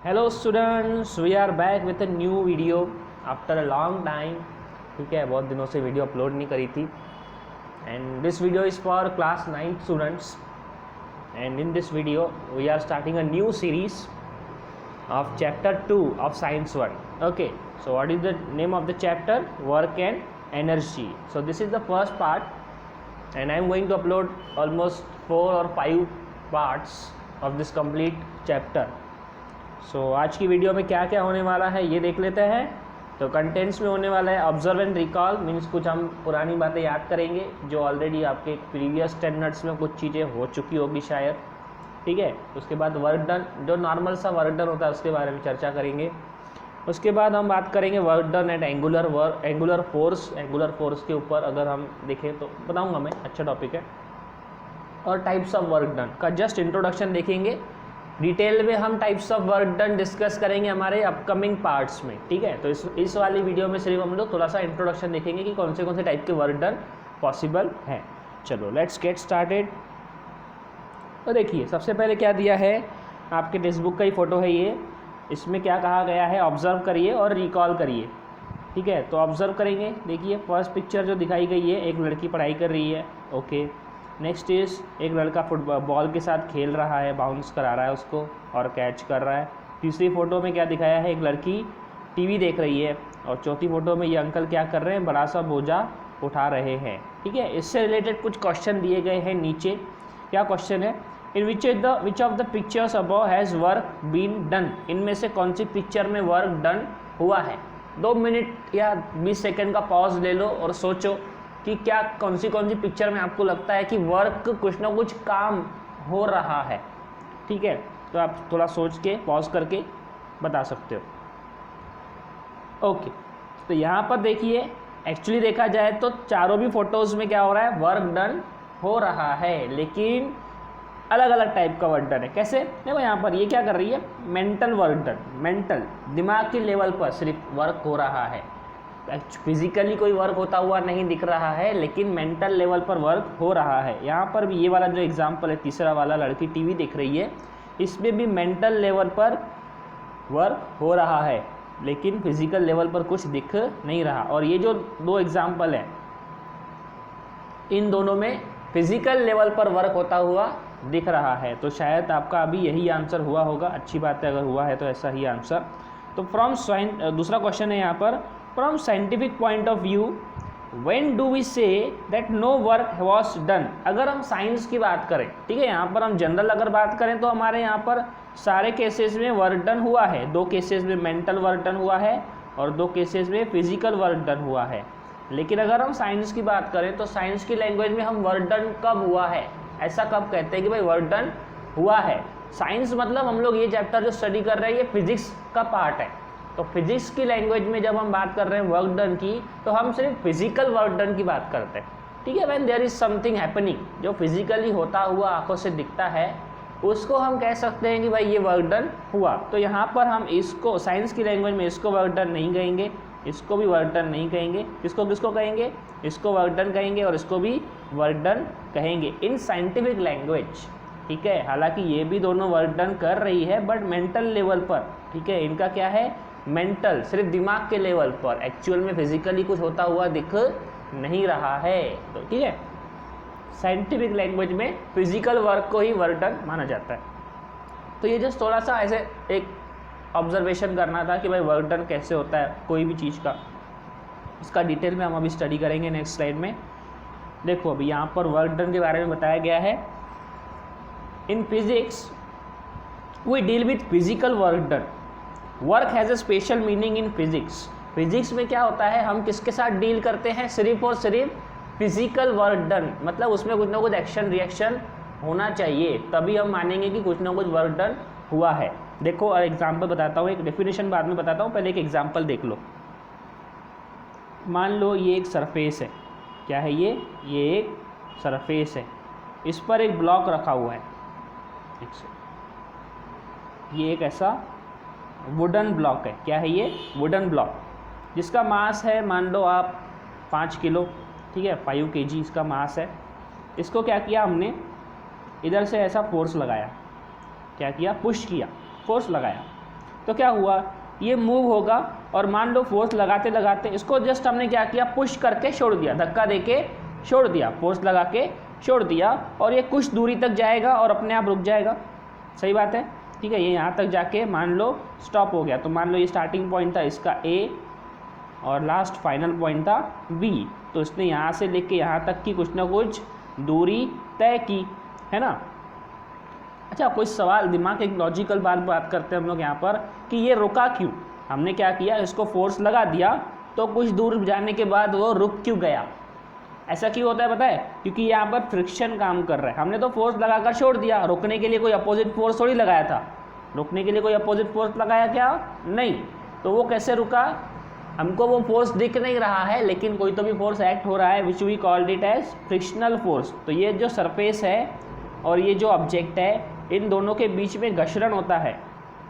Hello students, we are back with a new video after a long time. ठीक है, बहुत दिनों से वीडियो अपलोड नहीं करी थी। And this video is for class 9 students. And in this video we are starting a new series of chapter 2 of science 1. Okay, so what is the name of the chapter? Work and energy. So this is the first part and I am going to upload almost 4 or 5 parts of this complete chapter. So आज की video में क्या क्या होने वाला है ये देख लेते हैं। तो कंटेंट्स में होने वाला है ऑब्जर्व एंड रिकॉल, मीन्स कुछ हम पुरानी बातें याद करेंगे जो ऑलरेडी आपके प्रीवियस स्टैंडर्ड्स में कुछ चीज़ें हो चुकी होगी शायद। ठीक है, उसके बाद वर्क डन, जो नॉर्मल सा वर्क डन होता है उसके बारे में चर्चा करेंगे। उसके बाद हम बात करेंगे work done and angular force के ऊपर अगर हम देखें तो बताऊंगा मैं, अच्छा टॉपिक है। और टाइप्स ऑफ वर्क डन का जस्ट इंट्रोडक्शन देखेंगे। डिटेल में हम types of work done discuss करेंगे हमारे अपकमिंग पार्ट्स में। ठीक है, तो इस वाली वीडियो में सिर्फ हम लोग थोड़ा सा इंट्रोडक्शन देखेंगे कि कौन से टाइप के वर्क डन पॉसिबल हैं। चलो लेट्स गेट स्टार्टेड। तो देखिए सबसे पहले क्या दिया है, आपके टेक्स्ट बुक का ही फ़ोटो है ये। इसमें क्या कहा गया है, ऑब्ज़र्व करिए और रिकॉल करिए। ठीक है, तो ऑब्ज़र्व करेंगे। देखिए फर्स्ट पिक्चर जो दिखाई गई है, एक लड़की पढ़ाई कर रही है। ओके, नेक्स्ट इज़ एक लड़का फुटबॉल बॉल के साथ खेल रहा है, बाउंस करा रहा है उसको और कैच कर रहा है। तीसरी फ़ोटो में क्या दिखाया है, एक लड़की टीवी देख रही है। और चौथी फ़ोटो में ये अंकल क्या कर रहे हैं, बड़ा सा बोझा उठा रहे हैं। ठीक है, इससे रिलेटेड कुछ क्वेश्चन दिए गए हैं नीचे। क्या क्वेश्चन है, in which of the pictures above has work been done. इनमें से कौन सी पिक्चर में वर्क डन हुआ है। 2 मिनट या 20 सेकंड का पॉज ले लो और सोचो कि क्या कौन सी पिक्चर में आपको लगता है कि वर्क कुछ ना कुछ काम हो रहा है। ठीक है, तो आप थोड़ा सोच के पॉज करके बता सकते हो। ओके, तो यहाँ पर देखिए एक्चुअली देखा जाए तो चारों भी फोटोज़ में क्या हो रहा है, वर्क डन हो रहा है, लेकिन अलग अलग टाइप का वर्क डन है। कैसे, देखो यहाँ पर ये क्या कर रही है, मेंटल वर्क डन, मेंटल दिमाग के लेवल पर सिर्फ वर्क हो रहा है। फिजिकली कोई वर्क होता हुआ नहीं दिख रहा है, लेकिन मेंटल लेवल पर वर्क हो रहा है। यहाँ पर भी ये वाला जो एग्जाम्पल है, तीसरा वाला, लड़की टीवी देख रही है, इसमें भी मेंटल लेवल पर वर्क हो रहा है, लेकिन फिजिकल लेवल पर कुछ दिख नहीं रहा। और ये जो 2 एग्जाम्पल हैं, इन दोनों में फिजिकल लेवल पर वर्क होता हुआ दिख रहा है। तो शायद आपका अभी यही आंसर हुआ होगा। अच्छी बात है, अगर हुआ है तो ऐसा ही आंसर। तो दूसरा क्वेश्चन है यहाँ पर, from scientific point of view when do we say that no work was done. अगर हम साइंस की बात करें, ठीक है, यहाँ पर हम जनरल अगर बात करें तो हमारे यहाँ पर सारे केसेस में वर्क डन हुआ है। 2 केसेस में मेंटल वर्क डन हुआ है और 2 केसेस में फिजिकल वर्क डन हुआ है। लेकिन अगर हम साइंस की बात करें तो साइंस की लैंग्वेज में हम वर्क डन कब हुआ है, ऐसा कब कहते हैं कि भाई वर्क डन हुआ है। साइंस मतलब हम लोग ये चैप्टर जो स्टडी कर रहे हैं ये फिजिक्स का पार्ट है। तो फिजिक्स की लैंग्वेज में जब हम बात कर रहे हैं वर्क डन की, तो हम सिर्फ फिजिकल वर्क डन की बात करते हैं। ठीक है, when there is something happening, जो फिजिकली होता हुआ आंखों से दिखता है, उसको हम कह सकते हैं कि भाई ये वर्क डन हुआ। तो यहाँ पर हम इसको साइंस की लैंग्वेज में इसको वर्क डन नहीं कहेंगे, इसको भी वर्क डन नहीं कहेंगे, किसको कहेंगे, इसको वर्क डन कहेंगे और इसको भी वर्क डन कहेंगे इन साइंटिफिक लैंग्वेज। ठीक है, हालांकि ये भी दोनों वर्क डन कर रही है बट मेंटल लेवल पर। ठीक है, इनका क्या है, मेंटल, सिर्फ दिमाग के लेवल पर, एक्चुअल में फिजिकली कुछ होता हुआ दिख नहीं रहा है। तो ठीक है, साइंटिफिक लैंग्वेज में फिजिकल वर्क को ही वर्क डन माना जाता है। तो ये जस्ट थोड़ा सा ऐसे एक ऑब्जर्वेशन करना था कि भाई वर्क डन कैसे होता है कोई भी चीज़ का। इसका डिटेल में हम अभी स्टडी करेंगे नेक्स्ट स्लाइड में। देखो अभी यहाँ पर वर्क डन के बारे में बताया गया है। In physics we deal with physical work done. Work has a special meaning in physics. Physics में क्या होता है, हम किसके साथ डील करते हैं, सिर्फ और सिर्फ फिजिकल वर्क डन, मतलब उसमें कुछ ना कुछ एक्शन रिएक्शन होना चाहिए, तभी हम मानेंगे कि कुछ ना कुछ वर्क डन हुआ है। देखो और एग्जाम्पल बताता हूँ, एक डेफिनेशन बाद में बताता हूँ, पहले एक एग्जाम्पल देख लो। मान लो ये एक सरफेस है, क्या है ये एक सरफेस है, इस पर एक ब्लॉक रखा हुआ है। ये एक ऐसा वुडन ब्लॉक है, क्या है ये, वुडन ब्लॉक, जिसका मास है मान लो आप 5 किलो। ठीक है, 5 kg इसका मास है। इसको क्या किया हमने, इधर से ऐसा फोर्स लगाया, क्या किया, पुश किया, फोर्स लगाया। तो क्या हुआ, ये मूव होगा और मान लो फोर्स लगाते लगाते इसको जस्ट हमने क्या किया, पुश करके छोड़ दिया, धक्का देके छोड़ दिया, फोर्स लगा के छोड़ दिया और ये कुछ दूरी तक जाएगा और अपने आप रुक जाएगा। सही बात है, ठीक है। ये यहाँ तक जाके मान लो स्टॉप हो गया, तो मान लो ये स्टार्टिंग पॉइंट था इसका A और लास्ट फाइनल पॉइंट था B, तो इसने यहाँ से लेके यहाँ तक की कुछ ना कुछ दूरी तय की, है ना। अच्छा, कोई सवाल, दिमाग एक लॉजिकल बात करते हैं हम लोग यहाँ पर कि ये रुका क्यों। हमने क्या किया, इसको फोर्स लगा दिया तो कुछ दूर जाने के बाद वो रुक क्यों गया। ऐसा क्यों होता है पता है, क्योंकि यहाँ पर फ्रिक्शन काम कर रहा है। हमने तो फोर्स लगाकर छोड़ दिया, रुकने के लिए कोई अपोजिट फोर्स थोड़ी लगाया था, रुकने के लिए कोई अपोजिट फोर्स लगाया क्या, नहीं। तो वो कैसे रुका, हमको वो फोर्स दिख नहीं रहा है लेकिन कोई तो भी फोर्स एक्ट हो रहा है, which we called it as frictional force. तो ये जो सरफेस है और ये जो ऑब्जेक्ट है, इन दोनों के बीच में घर्षण होता है।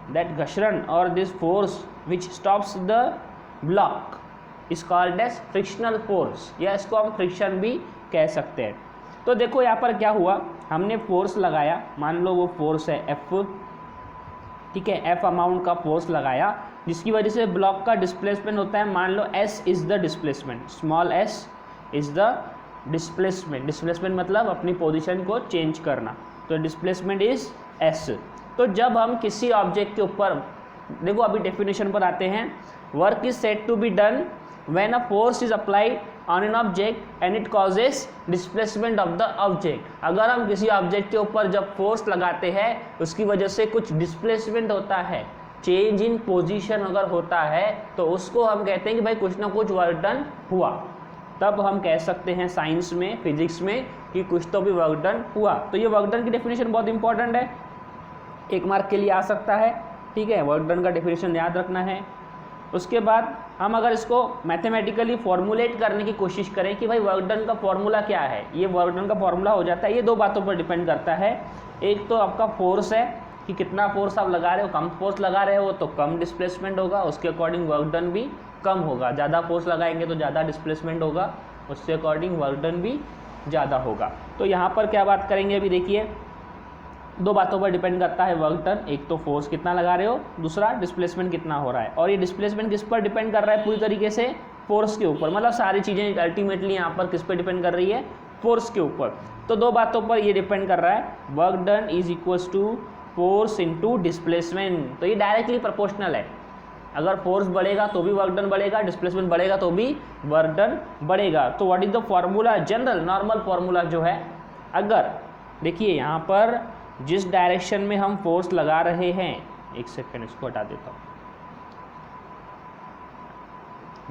दैट घर्षण और this force which stops the block is called as frictional force, या इसको हम फ्रिक्शन भी कह सकते हैं। तो देखो यहाँ पर क्या हुआ, हमने फोर्स लगाया, मान लो वो फोर्स है F, ठीक है, F अमाउंट का फोर्स लगाया, जिसकी वजह से ब्लॉक का डिस्प्लेसमेंट होता है, मान लो S is the displacement, small s is the displacement. Displacement मतलब अपनी पोजीशन को चेंज करना, तो डिस्प्लेसमेंट इज S। तो जब हम किसी ऑब्जेक्ट के ऊपर, देखो अभी डेफिनेशन पर आते हैं, work is said to be done when a force is applied on an object and it causes displacement of the object. अगर हम किसी ऑब्जेक्ट के ऊपर जब फोर्स लगाते हैं उसकी वजह से कुछ डिस्प्लेसमेंट होता है, चेंज इन पोजीशन अगर होता है, तो उसको हम कहते हैं कि भाई कुछ ना कुछ वर्क डन हुआ। तब हम कह सकते हैं साइंस में, फिजिक्स में, कि कुछ तो भी वर्क डन हुआ। तो ये वर्क डन की डेफिनेशन बहुत इंपॉर्टेंट है, 1 मार्क के लिए आ सकता है, ठीक है। वर्क डन का डेफिनेशन याद रखना है। उसके बाद हम अगर इसको मैथमेटिकली फॉर्मुलेट करने की कोशिश करें कि भाई वर्क डन का फॉर्मूला क्या है, ये वर्क डन का फॉर्मूला हो जाता है, ये 2 बातों पर डिपेंड करता है। एक तो आपका फोर्स है कि कितना फोर्स आप लगा रहे हो, कम फोर्स लगा रहे हो तो कम डिस्प्लेसमेंट होगा, उसके अकॉर्डिंग वर्क डन भी कम होगा। ज़्यादा फोर्स लगाएंगे तो ज़्यादा डिस्प्लेसमेंट होगा, उसके अकॉर्डिंग वर्क डन भी ज़्यादा होगा। तो यहाँ पर क्या बात करेंगे, अभी देखिए 2 बातों पर डिपेंड करता है वर्क डन, एक तो फोर्स कितना लगा रहे हो, दूसरा डिस्प्लेसमेंट कितना हो रहा है। और ये डिस्प्लेसमेंट किस पर डिपेंड कर रहा है, पूरी तरीके से फोर्स के ऊपर, मतलब सारी चीज़ें अल्टीमेटली यहाँ पर किस पर डिपेंड कर रही है, फोर्स के ऊपर। तो 2 बातों पर ये डिपेंड कर रहा है, work done is equals to force into displacement. तो ये डायरेक्टली प्रोपोर्शनल है, अगर फोर्स बढ़ेगा तो भी वर्क डन बढ़ेगा, डिस्प्लेसमेंट बढ़ेगा तो भी वर्क डन बढ़ेगा। तो what is the formula, general normal formula जो है, अगर देखिए यहाँ पर जिस डायरेक्शन में हम फोर्स लगा रहे हैं, 1 सेकेंड इसको हटा देता हूँ,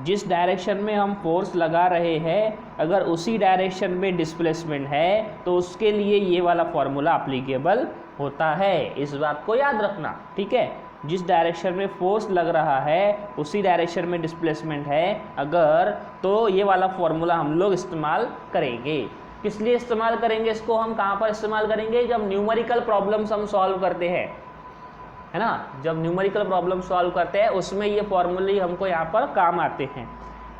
जिस डायरेक्शन में हम फोर्स लगा रहे हैं अगर उसी डायरेक्शन में डिस्प्लेसमेंट है तो उसके लिए ये वाला फॉर्मूला एप्लीकेबल होता है। इस बात को याद रखना, ठीक है। जिस डायरेक्शन में फोर्स लग रहा है उसी डायरेक्शन में डिस्प्लेसमेंट है अगर, तो ये वाला फॉर्मूला हम लोग इस्तेमाल करेंगे। किस लिए इस्तेमाल करेंगे इसको, हम कहाँ पर इस्तेमाल करेंगे, जब न्यूमेरिकल प्रॉब्लम्स हम सॉल्व करते हैं, है ना। जब न्यूमेरिकल प्रॉब्लम सॉल्व करते हैं उसमें ये फॉर्मूले हमको यहाँ पर काम आते हैं।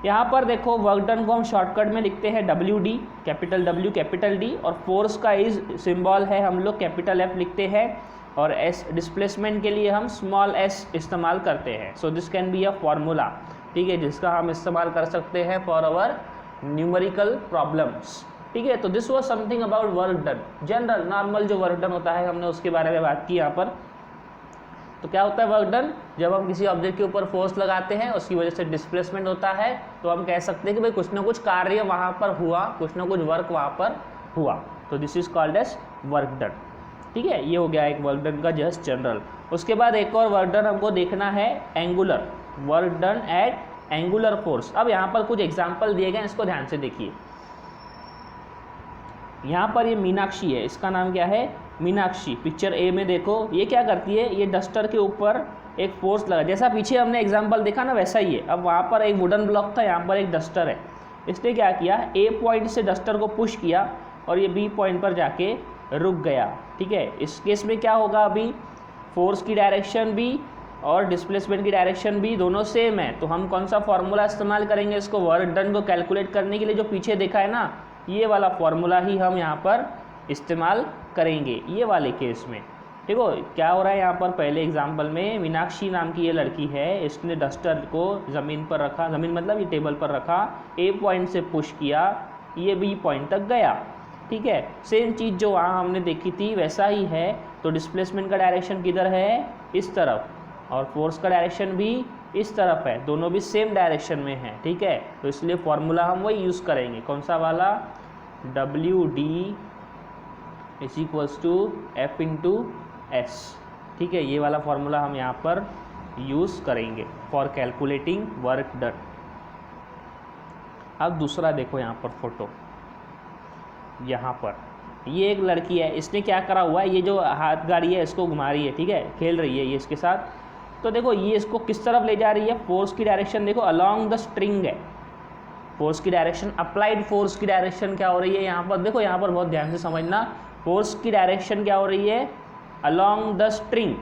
यहाँ पर देखो वर्क डन को हम शॉर्टकट में लिखते हैं WD, capital W capital D, और फोर्स का इज सिंबल है हम लोग कैपिटल F लिखते हैं, और S डिस्प्लेसमेंट के लिए हम स्मॉल s इस्तेमाल करते हैं। So this can be a formula, ठीक है, जिसका हम इस्तेमाल कर सकते हैं फॉर आवर न्यूमेरिकल प्रॉब्लम्स, ठीक है। तो this was something about work done, general normal जो वर्क डन होता है हमने उसके बारे में बात की यहाँ पर। तो क्या होता है वर्क डन, जब हम किसी ऑब्जेक्ट के ऊपर फोर्स लगाते हैं उसकी वजह से डिस्प्लेसमेंट होता है, तो हम कह सकते हैं कि भाई कुछ ना कुछ कार्य वहाँ पर हुआ, कुछ ना कुछ वर्क वहाँ पर हुआ, तो this is called as work done, ठीक है। ये हो गया एक वर्क डन का जस्ट जनरल। उसके बाद एक और वर्क डन हमको देखना है angular, work done at angular force. अब यहाँ पर कुछ एग्जाम्पल दिए गए, इसको ध्यान से देखिए। यहाँ पर ये मीनाक्षी है, इसका नाम क्या है, मीनाक्षी। पिक्चर ए में देखो ये क्या करती है, ये डस्टर के ऊपर एक फोर्स लगा, जैसा पीछे हमने एग्जांपल देखा ना वैसा ही है। अब वहाँ पर एक वुडन ब्लॉक था, यहाँ पर एक डस्टर है, इसने क्या किया, ए पॉइंट से डस्टर को पुश किया और ये बी पॉइंट पर जाके रुक गया, ठीक है। इस केस में क्या होगा, अभी फोर्स की डायरेक्शन भी और डिस्प्लेसमेंट की डायरेक्शन भी दोनों सेम है, तो हम कौन सा फॉर्मूला इस्तेमाल करेंगे इसको वर्क डन को कैलकुलेट करने के लिए, जो पीछे देखा है ना, ये वाला फॉर्मूला ही हम यहाँ पर इस्तेमाल करेंगे ये वाले केस में, ठीक हो क्या हो रहा है यहाँ पर। पहले एग्जाम्पल में मीनाक्षी नाम की ये लड़की है, इसने डस्टर को ज़मीन पर रखा, ज़मीन मतलब ये टेबल पर रखा, ए पॉइंट से पुश किया, ये बी पॉइंट तक गया। ठीक है, सेम चीज़ जो वहाँ हमने देखी थी वैसा ही है। तो डिस्प्लेसमेंट का डायरेक्शन किधर है, इस तरफ, और फोर्स का डायरेक्शन भी इस तरफ है, दोनों भी सेम डायरेक्शन में है। ठीक है, तो इसलिए फॉर्मूला हम वही यूज़ करेंगे, कौन सा वाला, WD is equals to F into S। ठीक है, ये वाला फॉर्मूला हम यहाँ पर यूज़ करेंगे फॉर कैलकुलेटिंग वर्क डन। अब दूसरा देखो यहाँ पर फोटो, यहाँ पर ये एक लड़की है, इसने क्या करा हुआ है, ये जो हाथ गाड़ी है इसको घुमा रही है, ठीक है, खेल रही है ये इसके साथ। तो देखो ये इसको किस तरफ ले जा रही है, फोर्स की डायरेक्शन देखो अलोंग द स्ट्रिंग है, फोर्स की डायरेक्शन, अप्लाइड फोर्स की डायरेक्शन क्या हो रही है यहाँ पर, देखो यहाँ पर बहुत ध्यान से समझना, फोर्स की डायरेक्शन क्या हो रही है, अलोंग द स्ट्रिंग,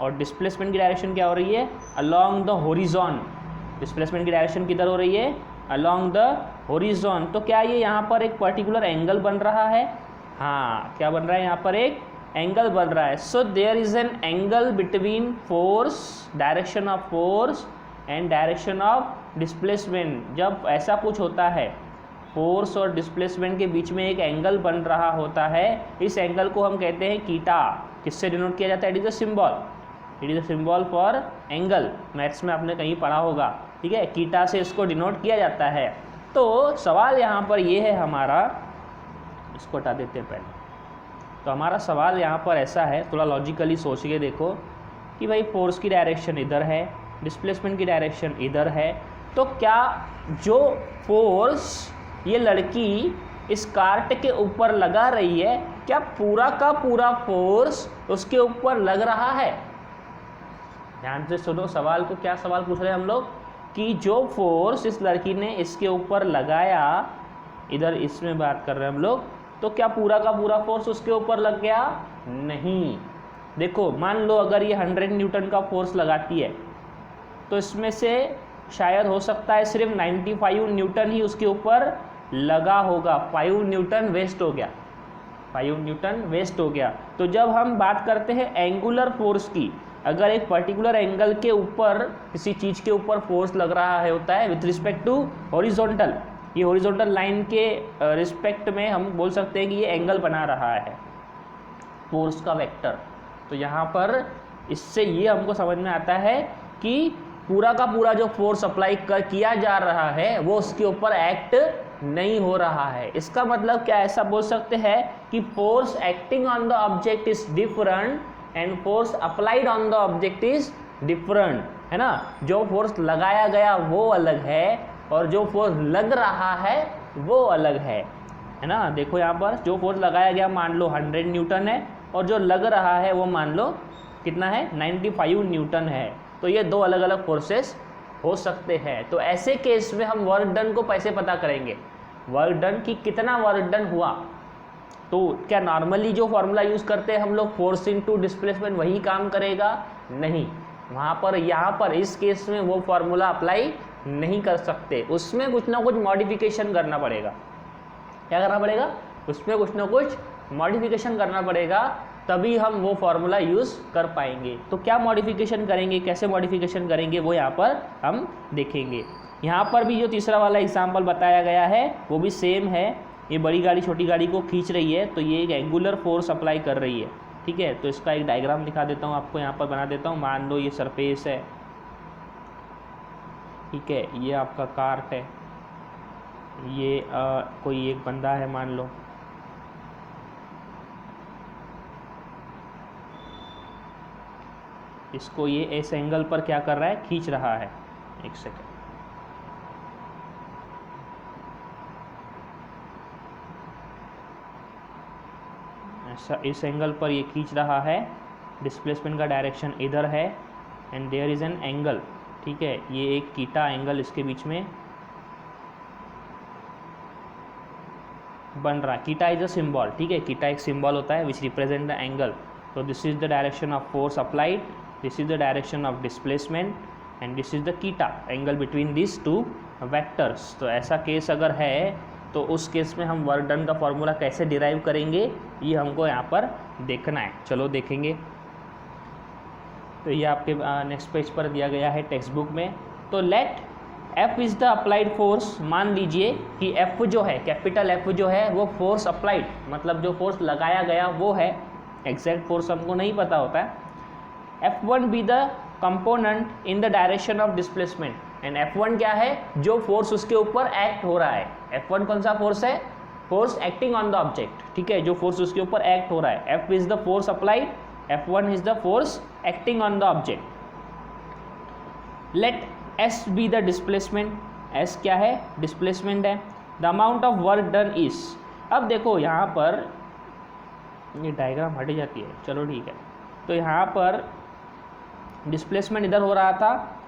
और डिस्प्लेसमेंट की डायरेक्शन क्या हो रही है, अलोंग द होरिजॉन। डिस्प्लेसमेंट की डायरेक्शन किधर हो रही है, अलोंग द होरिजॉन। तो क्या ये यहाँ पर एक पर्टिकुलर एंगल बन रहा है, हाँ क्या बन रहा है, यहाँ पर एक एंगल बन रहा है। So there is an angle between force, direction of force and direction of displacement. जब ऐसा कुछ होता है, फोर्स और डिस्प्लेसमेंट के बीच में एक एंगल बन रहा होता है, इस एंगल को हम कहते हैं कीटा। किससे डिनोट किया जाता है, it is a symbol, it is a symbol for angle, maths में आपने कहीं पढ़ा होगा। ठीक है, कीटा से इसको डिनोट किया जाता है। तो सवाल यहाँ पर ये है हमारा, इसको हटा देते हैं पहले। तो हमारा सवाल यहाँ पर ऐसा है, थोड़ा लॉजिकली सोच के देखो कि भाई फोर्स की डायरेक्शन इधर है, डिस्प्लेसमेंट की डायरेक्शन इधर है, तो क्या जो फोर्स ये लड़की इस कार्ट के ऊपर लगा रही है, क्या पूरा का पूरा फोर्स उसके ऊपर लग रहा है। ध्यान से सुनो सवाल को, क्या सवाल पूछ रहे हैं हम लोग कि जो फोर्स इस लड़की ने इसके ऊपर लगाया, इधर इसमें बात कर रहे हैं हम लोग, तो क्या पूरा का पूरा फोर्स उसके ऊपर लग गया, नहीं। देखो मान लो अगर ये 100 न्यूटन का फोर्स लगाती है, तो इसमें से शायद हो सकता है सिर्फ 95 न्यूटन ही उसके ऊपर लगा होगा, 5 न्यूटन वेस्ट हो गया, 5 न्यूटन वेस्ट हो गया। तो जब हम बात करते हैं एंगुलर फोर्स की, अगर एक पर्टिकुलर एंगल के ऊपर किसी चीज़ के ऊपर फोर्स लग रहा है होता है विथ रिस्पेक्ट टू हॉरिजॉन्टल, ये हॉरिजॉन्टल लाइन के रिस्पेक्ट में हम बोल सकते हैं कि ये एंगल बना रहा है फोर्स का वेक्टर। तो यहाँ पर इससे ये हमको समझ में आता है कि पूरा का पूरा जो फोर्स अप्लाई किया जा रहा है वो उसके ऊपर एक्ट नहीं हो रहा है। इसका मतलब क्या, ऐसा बोल सकते हैं कि force acting on the object is different and force applied on the object is different, है ना। जो फोर्स लगाया गया वो अलग है और जो फोर्स लग रहा है वो अलग है ना। देखो यहाँ पर जो फोर्स लगाया गया मान लो 100 न्यूटन है, और जो लग रहा है वो मान लो कितना है, 95 न्यूटन है। तो ये दो अलग अलग फोर्सेस हो सकते हैं। तो ऐसे केस में हम वर्क डन को कैसे पता करेंगे, वर्क डन की कितना वर्क डन हुआ। तो क्या नॉर्मली जो फॉर्मूला यूज़ करते हैं हम लोग, फोर्स इनटू डिस्प्लेसमेंट, वही काम करेगा, नहीं। वहाँ पर यहाँ पर इस केस में वो फॉर्मूला अप्लाई नहीं कर सकते, उसमें कुछ ना कुछ मॉडिफिकेशन करना पड़ेगा। क्या करना पड़ेगा, उसमें कुछ ना कुछ मॉडिफिकेशन करना पड़ेगा, तभी हम वो फार्मूला यूज़ कर पाएंगे। तो क्या मॉडिफिकेशन करेंगे, कैसे मॉडिफिकेशन करेंगे, वो यहाँ पर हम देखेंगे। यहाँ पर भी जो तीसरा वाला एग्जाम्पल बताया गया है वो भी सेम है। ये बड़ी गाड़ी छोटी गाड़ी को खींच रही है, तो ये एक एंगुलर फोर्स अप्लाई कर रही है, ठीक है। तो इसका एक डायग्राम दिखा देता हूँ आपको, यहाँ पर बना देता हूँ। मान लो ये सरफेस है, ठीक है, ये आपका कार्ट है, ये कोई एक बंदा है मान लो, इसको ये इस एंगल पर क्या कर रहा है, खींच रहा है। एक सेकेंड, ऐसा इस एंगल पर ये खींच रहा है, डिस्प्लेसमेंट का डायरेक्शन इधर है and there is an angle, ठीक है। ये एक कीटा एंगल इसके बीच में बन रहा है। कीटा इज अ सिंबल, ठीक है, कीटा एक सिंबल होता है विच रिप्रेजेंट द एंगल। तो this is the direction of force applied, this is the direction of displacement and this is the theta angle between this two vectors. तो ऐसा case अगर है तो उस केस में हम वर्क डन का फॉर्मूला कैसे डिराइव करेंगे, ये हमको यहाँ पर देखना है। चलो देखेंगे। तो ये आपके नेक्स्ट पेज पर दिया गया है टेक्स्ट बुक में। तो let F is the applied force, मान लीजिए कि F जो है, कैपिटल F जो है वो फोर्स अप्लाइड, मतलब जो फोर्स लगाया गया वो है, एग्जैक्ट फोर्स हमको नहीं पता होता है। F1 be the component in the direction of displacement, and F1 क्या है, जो फोर्स उसके ऊपर एक्ट हो रहा है। F1 कौन सा फोर्स है, force acting on the object, ठीक है, जो फोर्स उसके ऊपर एक्ट हो रहा है। F is the force applied, F1 is the force acting on the object. Let S be the displacement, S क्या है, डिस्प्लेसमेंट है। The amount of work done is, अब देखो यहाँ पर ये डायग्राम हट जाती है, चलो ठीक है। तो यहाँ पर डिस्प्लेसमेंट इधर हो रहा था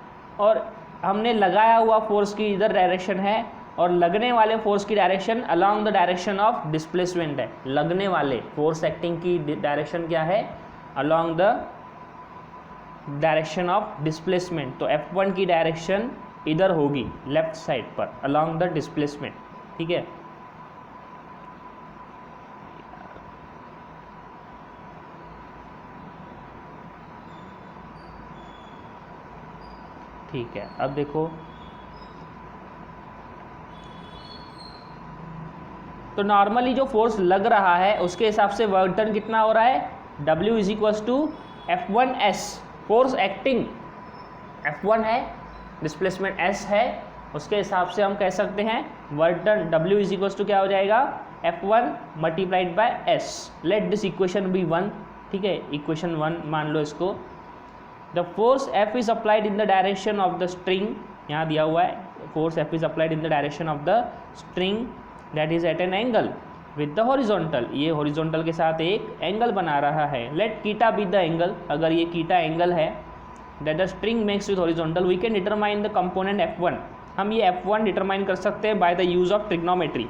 और हमने लगाया हुआ फोर्स की इधर डायरेक्शन है और लगने वाले फोर्स की direction along the direction of displacement है। लगने वाले फोर्स एक्टिंग की डायरेक्शन क्या है, along the direction of displacement. तो F1 की डायरेक्शन इधर होगी लेफ्ट साइड पर अलोंग द डिस्प्लेसमेंट, ठीक है। ठीक है, अब देखो तो नॉर्मली जो फोर्स लग रहा है उसके हिसाब से वर्क डन कितना हो रहा है, W is equals to F1S, force acting F1 है, डिस्प्लेसमेंट S है, उसके हिसाब से हम कह सकते हैं work done W is equals to क्या हो जाएगा, F1 multiplied by S। Let this equation be 1, ठीक है, इक्वेशन 1 मान लो इसको। The force F is applied in the direction of the string, यहाँ दिया हुआ है force F is applied in the direction of the string that is at an angle with the horizontal, ये हॉरिजॉन्टल के साथ एक एंगल बना रहा है। Let theta be the angle, अगर ये कीटा एंगल है that the string makes with horizontal, we can determine the component F1, हम ये F1 डिटरमाइन कर सकते हैं by the use of trigonometry.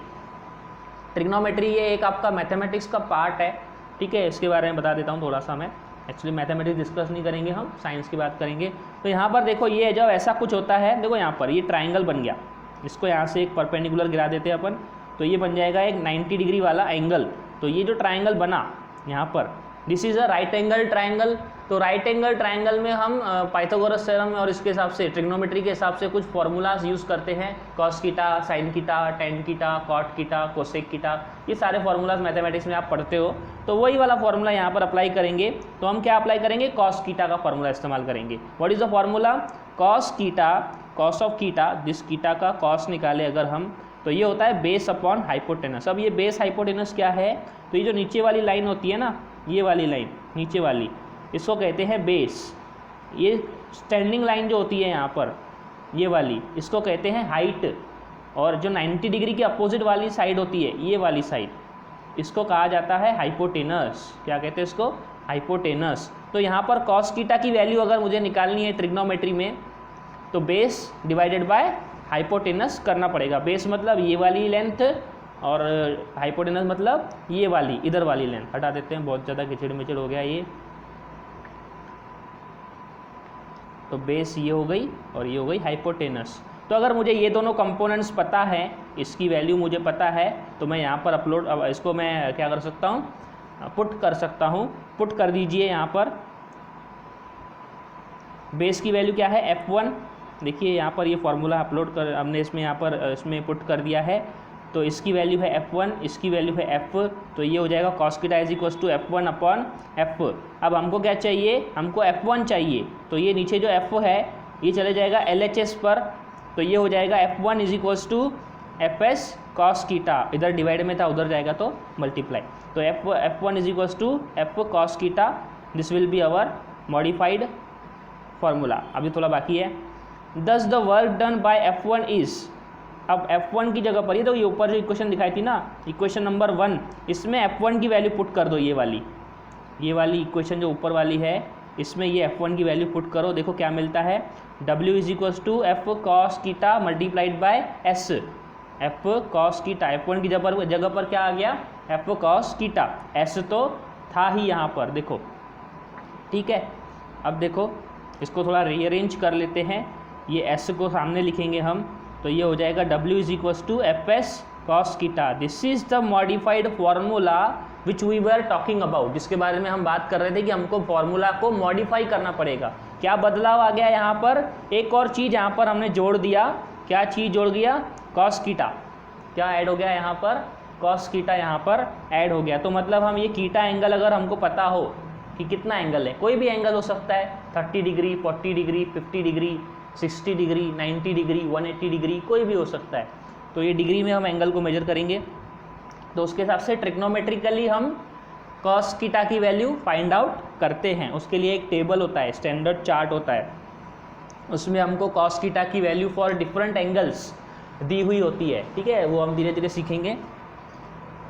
Trigonometry ये एक आपका मैथमेटिक्स का पार्ट है, ठीक है, इसके बारे में बता देता हूँ थोड़ा सा मैं। एक्चुअली मैथमेटिक्स डिस्कस नहीं करेंगे, हम साइंस की बात करेंगे। तो यहाँ पर देखो ये जब ऐसा कुछ होता है, देखो यहाँ पर ये ट्राइंगल बन गया, इसको यहाँ से एक परपेंडिकुलर गिरा देते हैं अपन, तो ये बन जाएगा एक 90 डिग्री वाला एंगल। तो ये जो ट्राइंगल बना यहाँ पर, this is a right angle triangle. तो राइट एंगल ट्राइंगल में हम पाइथागोरस थ्योरम और इसके हिसाब से ट्रिग्नोमेट्री के हिसाब से कुछ फॉर्मूलाज यूज़ करते हैं, cos theta, sine theta, tan theta, cot theta, cosec theta, ये सारे फॉर्मूलाज मैथमेटिक्स में आप पढ़ते हो। तो वही वाला फॉर्मूला यहाँ पर अप्लाई करेंगे। तो हम क्या अप्लाई करेंगे, कॉस कीटा का फॉर्मूला इस्तेमाल करेंगे। What is the formula, cos theta, cos of theta, this theta का कॉस निकाले अगर हम, तो ये होता है बेस अपॉन हाइपोटेनस। अब ये बेस हाइपोटेनस क्या है, तो ये जो नीचे वाली लाइन होती है ना, ये वाली लाइन नीचे वाली, इसको कहते हैं बेस। ये स्टैंडिंग लाइन जो होती है यहाँ पर, ये वाली, इसको कहते हैं हाइट। और जो 90 डिग्री के अपोजिट वाली साइड होती है, ये वाली साइड, इसको कहा जाता है हाइपोटेनस। क्या कहते हैं इसको, हाइपोटेनस। तो यहाँ पर कॉस कीटा की वैल्यू अगर मुझे निकालनी है ट्रिग्नोमेट्री में, तो बेस डिवाइडेड बाय हाइपोटेनस करना पड़ेगा। बेस मतलब ये वाली लेंथ और हाइपोटेनस मतलब ये वाली, इधर वाली लेंथ। हटा देते हैं, बहुत ज़्यादा खिचड़ मिचड़ हो गया ये। तो बेस ये हो गई और ये हो गई हाइपोटेनस। तो अगर मुझे ये दोनों कंपोनेंट्स पता है, इसकी वैल्यू मुझे पता है, तो मैं यहाँ पर अपलोड, अब इसको मैं क्या कर सकता हूँ, पुट कर सकता हूँ। पुट कर दीजिए यहाँ पर, बेस की वैल्यू क्या है, F1। देखिए यहाँ पर ये फार्मूला अपलोड कर, हमने इसमें यहाँ पर इसमें पुट कर दिया है। तो इसकी वैल्यू है F1, इसकी वैल्यू है F, तो ये हो जाएगा cos theta is equal to F1 upon F। अब हमको क्या चाहिए, हमको F1 चाहिए, तो ये नीचे जो F है ये चले जाएगा LHS पर, तो ये हो जाएगा F1 is equal to FS cos theta, इधर डिवाइड में था उधर जाएगा तो मल्टीप्लाई। तो F1 is equal to F cos theta, this will be our modified formula. अभी थोड़ा बाकी है। Thus the work done by F1 is, अब F1 की जगह पर, ये तो ये ऊपर जो इक्वेशन दिखाई थी ना, इक्वेशन नंबर 1, इसमें F1 की वैल्यू पुट कर दो। ये वाली इक्वेशन जो ऊपर वाली है, इसमें ये F1 की वैल्यू पुट करो। देखो क्या मिलता है, W is equal to F cos theta multiplied by S। F cos theta, F1 की जगह पर क्या आ गया, F कॉस कीटा, S तो था ही यहाँ पर, देखो, ठीक है। अब देखो इसको थोड़ा रीअरेंज कर लेते हैं, ये S को सामने लिखेंगे हम, तो ये हो जाएगा W is equal to FS cos theta. This is the modified formula which we were talking about, जिसके बारे में हम बात कर रहे थे कि हमको फॉर्मूला को मॉडिफाई करना पड़ेगा। क्या बदलाव आ गया यहाँ पर? एक और चीज़ यहाँ पर हमने जोड़ दिया। क्या चीज़ जोड़ दिया? कॉस कीटा। क्या ऐड हो गया यहाँ पर? कॉस कीटा यहाँ पर ऐड हो गया। तो मतलब हम ये कीटा एंगल अगर हमको पता हो कि कितना एंगल है, कोई भी एंगल हो सकता है, 30 degree, 40 degree, 50 degree, 60 degree, 90 degree, 180 degree, कोई भी हो सकता है। तो ये डिग्री में हम एंगल को मेजर करेंगे। तो उसके हिसाब से ट्रिग्नोमेट्रिकली हम कॉस कीटा की वैल्यू फाइंड आउट करते हैं। उसके लिए एक टेबल होता है, स्टैंडर्ड चार्ट होता है, उसमें हमको कॉस कीटा की वैल्यू फॉर डिफरेंट एंगल्स दी हुई होती है। ठीक है, वो हम धीरे धीरे सीखेंगे,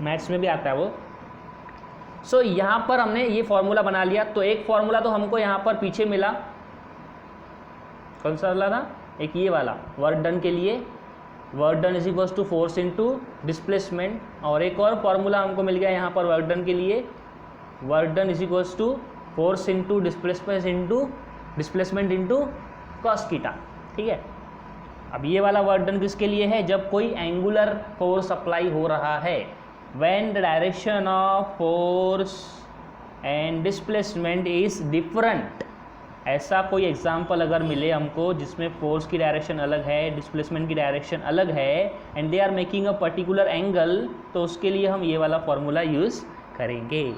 मैथ्स में भी आता है वो। सो यहाँ पर हमने ये फॉर्मूला बना लिया। तो एक फॉर्मूला तो हमको यहाँ पर पीछे मिला, कौन सा वाला था? एक ये वाला, वर्क डन के लिए work done is equals to force into displacement. और एक और फॉर्मूला हमको मिल गया यहाँ पर वर्क डन के लिए, work done is equals to force into displacement into cos theta. ठीक है, अब ये वाला वर्क डन किसके लिए है? जब कोई एंगुलर फोर्स अप्लाई हो रहा है, when the direction of force and displacement is different. ऐसा कोई एग्जाम्पल अगर मिले हमको जिसमें फोर्स की डायरेक्शन अलग है, डिस्प्लेसमेंट की डायरेक्शन अलग है, and they are making a particular angle, तो उसके लिए हम ये वाला फॉर्मूला यूज़ करेंगे।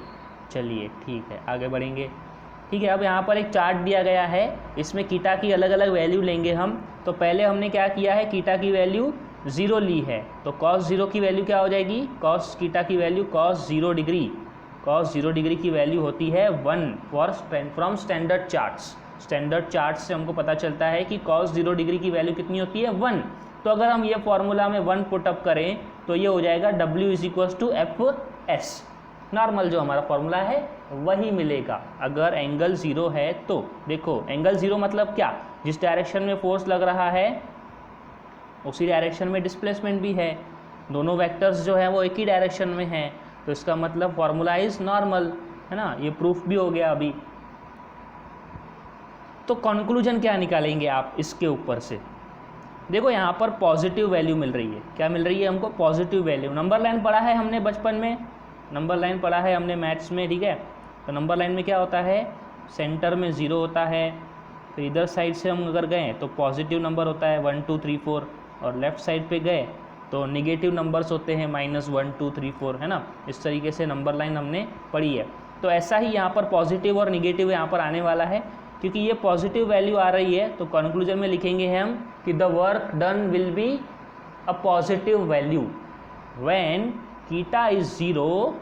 चलिए ठीक है, आगे बढ़ेंगे। ठीक है, अब यहाँ पर एक चार्ट दिया गया है, इसमें कीटा की अलग अलग वैल्यू लेंगे हम। तो पहले हमने क्या किया है, कीटा की वैल्यू 0 ली है, तो कॉस 0 की वैल्यू क्या हो जाएगी? कॉस कीटा की value cos 0 degree, cos 0 degree की वैल्यू होती है 1 from standard charts. Standard chart से हमको पता चलता है कि कॉस 0 डिग्री की वैल्यू कितनी होती है? 1। तो अगर हम ये फॉर्मूला में 1 पुटअप करें तो ये हो जाएगा W is equals to FS। Normal जो हमारा फॉर्मूला है वही मिलेगा अगर एंगल 0 है। तो देखो एंगल 0 मतलब क्या? जिस डायरेक्शन में फोर्स लग रहा है उसी डायरेक्शन में डिस्प्लेसमेंट भी है, दोनों वेक्टर्स जो है वो एक ही डायरेक्शन में हैं, तो इसका मतलब फॉर्मूला इज नॉर्मल, है ना। ये प्रूफ भी हो गया अभी। तो कंक्लूजन क्या निकालेंगे आप इसके ऊपर से? देखो यहाँ पर पॉजिटिव वैल्यू मिल रही है। क्या मिल रही है हमको? Positive value. नंबर लाइन पढ़ा है हमने बचपन में, नंबर लाइन पढ़ा है हमने मैथ्स में। ठीक है, तो नंबर लाइन में क्या होता है? सेंटर में 0 होता है, तो इधर साइड से हम अगर गए तो पॉजिटिव नंबर होता है 1 2 3 4, और लेफ़्ट साइड पे गए तो नेगेटिव नंबर्स होते हैं -1 2 3 4, है ना। इस तरीके से नंबर लाइन हमने पढ़ी है। तो ऐसा ही यहाँ पर पॉजिटिव और निगेटिव यहाँ पर आने वाला है, क्योंकि ये पॉजिटिव वैल्यू आ रही है। तो कंक्लूजन में लिखेंगे हम कि the work done will be a positive value when theta is 0,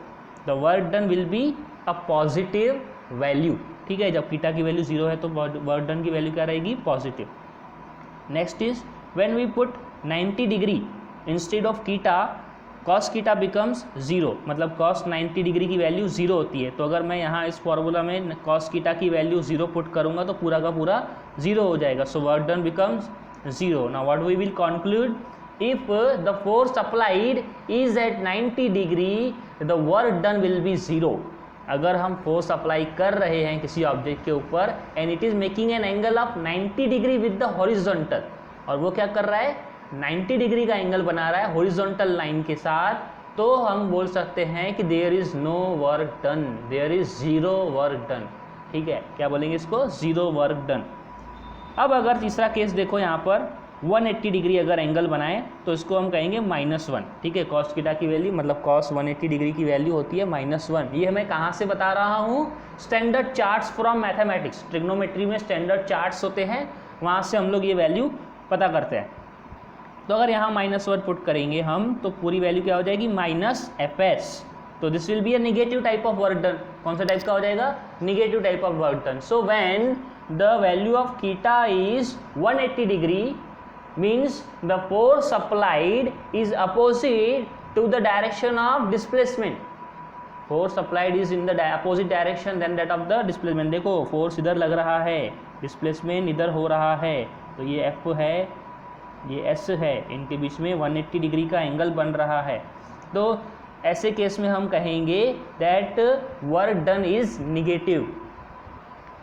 the work done will be a positive value. ठीक है, जब कीटा की वैल्यू 0 है तो वर्क डन की वैल्यू क्या रहेगी? Positive. Next is when we put 90 degree instead of theta, cos theta becomes 0, मतलब कॉस 90 डिग्री की वैल्यू 0 होती है। तो अगर मैं यहाँ इस फॉर्मूला में कॉस कीटा की वैल्यू 0 पुट करूँगा तो पूरा का पूरा 0 हो जाएगा। So work done becomes 0। Now what we will conclude, if the force applied is at 90 degree the work done will be 0। अगर हम फोर्स अप्लाई कर रहे हैं किसी ऑब्जेक्ट के ऊपर and it is making an angle of 90 degree with the horizontal, और वो क्या कर रहा है? 90 डिग्री का एंगल बना रहा है हॉरिजॉन्टल लाइन के साथ, तो हम बोल सकते हैं कि there is no work done, there is 0 work done. ठीक है, क्या बोलेंगे इसको? 0 वर्क डन। अब अगर तीसरा केस देखो, यहाँ पर 180 डिग्री अगर एंगल बनाए तो इसको हम कहेंगे -1। ठीक है, कॉस कीटा की वैल्यू मतलब कॉस 180 डिग्री की वैल्यू होती है -1। ये मैं कहाँ से बता रहा हूँ? Standard charts from mathematics. Trigonometry में स्टैंडर्ड चार्ट्स होते हैं, वहाँ से हम लोग ये वैल्यू पता करते हैं। तो अगर यहाँ -1 पुट करेंगे हम तो पूरी वैल्यू क्या हो जाएगी? -FS। तो this will be a negative type of work done. कौन सा टाइप का हो जाएगा? Negative type of work done. So when the value of theta is 180 degree means the force applied is opposite to the direction of displacement. Force applied is in the opposite direction than that of the displacement. देखो force इधर लग रहा है, displacement इधर हो रहा है, तो ये F है, ये S है, इनके बीच में 180 डिग्री का एंगल बन रहा है। तो ऐसे केस में हम कहेंगे that work done is negative.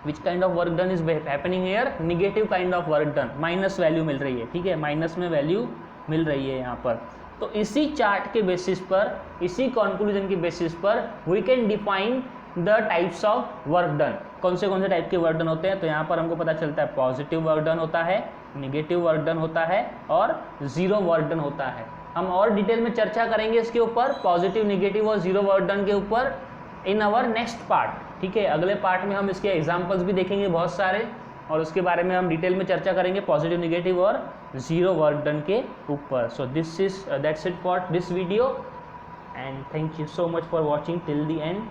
Which kind of work done is happening here? Negative kind of work done. Minus value मिल रही है। ठीक है, माइनस में वैल्यू मिल रही है यहाँ पर। तो इसी चार्ट के बेसिस पर, इसी कंक्लूजन के बेसिस पर we can define the types of work done. कौन से टाइप के वर्क डन होते हैं? तो यहाँ पर हमको पता चलता है पॉजिटिव वर्क डन होता है, निगेटिव वर्क डन होता है और जीरो वर्क डन होता है। हम और डिटेल में चर्चा करेंगे इसके ऊपर, पॉजिटिव, निगेटिव और जीरो वर्क डन के ऊपर इन आवर नेक्स्ट पार्ट। ठीक है, अगले पार्ट में हम इसके एग्जाम्पल्स भी देखेंगे बहुत सारे और उसके बारे में हम डिटेल में चर्चा करेंगे पॉजिटिव, निगेटिव और जीरो वर्क डन के ऊपर। So that's it for this video and thank you so much for watching till the end.